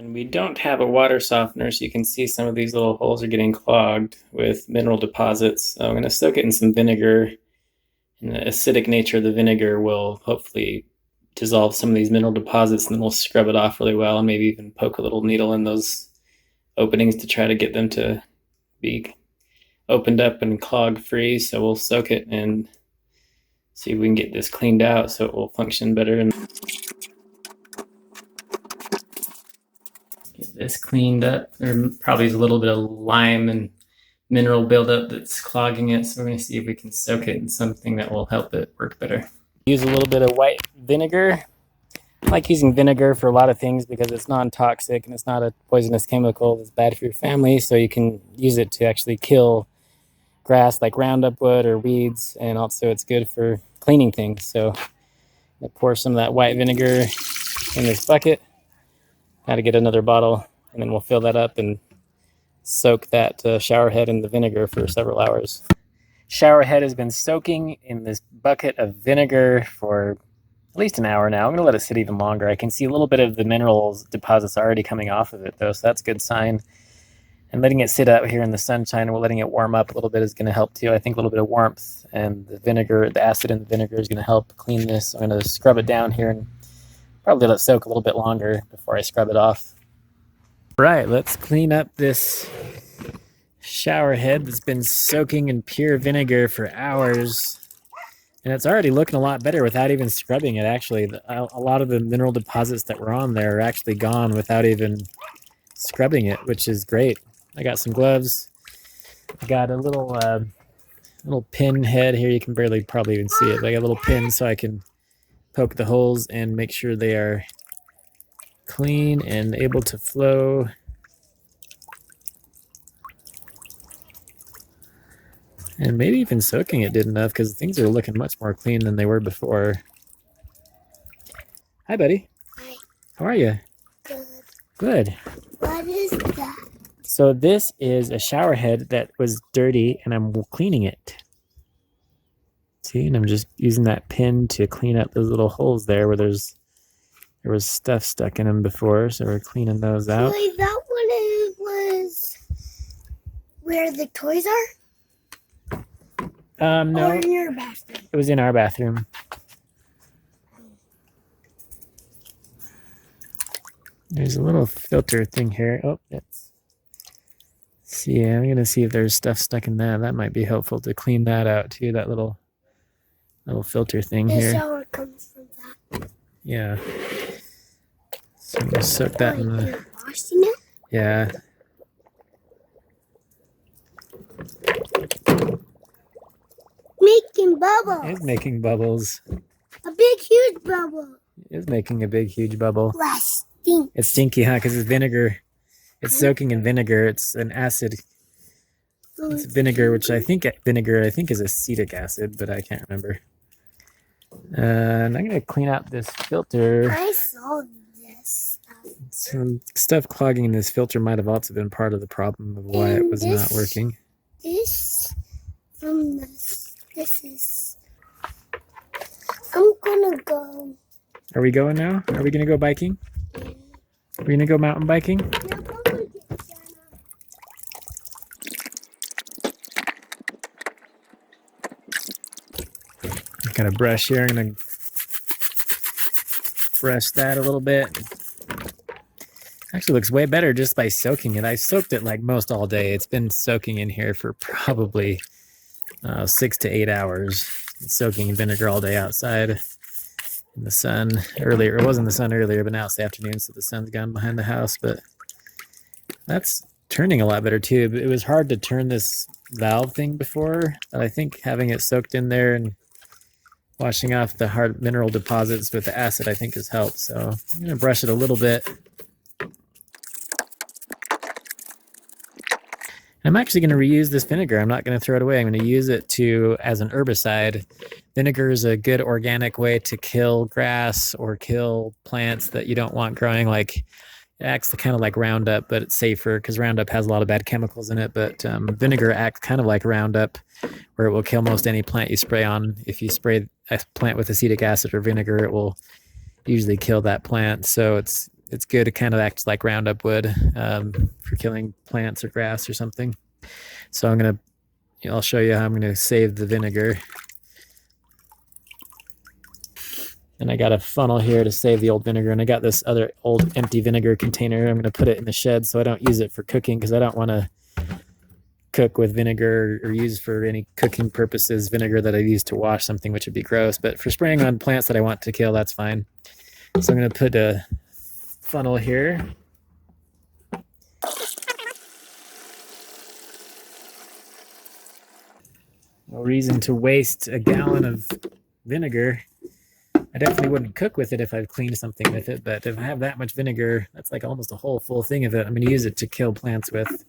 And we don't have a water softener, so you can see some of these little holes are getting clogged with mineral deposits. So I'm going to soak it in some vinegar, and the acidic nature of the vinegar will hopefully dissolve some of these mineral deposits, and then we'll scrub it off really well and maybe even poke a little needle in those openings to try to get them to be opened up and clog free. So we'll soak it and see if we can get this cleaned out so it will function better. And get this cleaned up. There probably is a little bit of lime and mineral buildup that's clogging it, so we're going to see if we can soak it in something that will help it work better. Use a little bit of white vinegar. I like using vinegar for a lot of things because it's non-toxic and it's not a poisonous chemical that's bad for your family, so you can use it to actually kill grass like Roundup would or weeds, and also it's good for cleaning things. So I pour some of that white vinegar in this bucket. Got to get another bottle, and then we'll fill that up and soak that shower head in the vinegar for several hours. Shower head has been soaking in this bucket of vinegar for at least an hour now. I'm going to let it sit even longer. I can see a little bit of the minerals deposits already coming off of it, though, so that's a good sign. And letting it sit out here in the sunshine and we're letting it warm up a little bit is going to help too. I think a little bit of warmth and the vinegar, the acid in the vinegar is going to help clean this. So I'm going to scrub it down here and probably let it soak a little bit longer before I scrub it off. Right, let's clean up this shower head that's been soaking in pure vinegar for hours. And it's already looking a lot better without even scrubbing it, actually. A lot of the mineral deposits that were on there are actually gone without even scrubbing it, which is great. I got some gloves. I got a little pin head here. You can barely probably even see it. But I got a little pin so I can poke the holes and make sure they are clean and able to flow. And maybe even soaking it did enough because things are looking much more clean than they were before. Hi, buddy. Hi. How are you? Good. Good. What is that? So this is a shower head that was dirty and I'm cleaning it. See, and I'm just using that pin to clean up those little holes there where there was stuff stuck in them before, so we're cleaning those out. Wait, that one was where the toys are? No. Or in your bathroom? It was in our bathroom. There's a little filter thing here. Oh, let's see. I'm going to see if there's stuff stuck in that. That might be helpful to clean that out too, that little filter thing here. The shower comes from that. Yeah. So I'm going to soak that in the... You're washing it? Yeah. Making bubbles. It's making bubbles. A big, huge bubble. It's making a big, huge bubble. Less stink. It's stinky, huh? Because it's vinegar. It's soaking in vinegar. It's an acid. It's vinegar, which I think is acetic acid, but I can't remember. And I'm going to clean out this filter. I saw this stuff. Some stuff clogging in this filter might have also been part of the problem of why it was not working. This is... I'm gonna go. Are we going now? Are we going to go biking? Are we going to go mountain biking? Got a brush here. I'm going to brush that a little bit. Actually looks way better just by soaking it. I soaked it like most all day. It's been soaking in here for probably 6 to 8 hours. It's soaking in vinegar all day outside in the sun. Earlier, it wasn't the sun earlier, but now it's the afternoon, so the sun's gone behind the house. But that's turning a lot better too. But it was hard to turn this valve thing before. I think having it soaked in there and washing off the hard mineral deposits with the acid, I think, has helped. So I'm going to brush it a little bit. I'm actually going to reuse this vinegar. I'm not going to throw it away. I'm going to use it as an herbicide. Vinegar is a good organic way to kill grass or kill plants that you don't want growing. Like, it acts kind of like Roundup, but it's safer because Roundup has a lot of bad chemicals in it. But vinegar acts kind of like Roundup, where it will kill most any plant you spray on. If you spray a plant with acetic acid or vinegar, it will usually kill that plant. So it's it's good. It kind of acts like Roundup would for killing plants or grass or something. So I'll show you how I'm going to save the vinegar. And I got a funnel here to save the old vinegar, and I got this other old empty vinegar container. I'm going to put it in the shed so I don't use it for cooking, because I don't want to cook with vinegar or use for any cooking purposes vinegar that I use to wash something, which would be gross. But for spraying on plants that I want to kill, that's fine. So I'm going to put a funnel here. No reason to waste a gallon of vinegar. I definitely wouldn't cook with it if I've cleaned something with it, but if I have that much vinegar, that's like almost a whole full thing of it. I'm going to use it to kill plants with.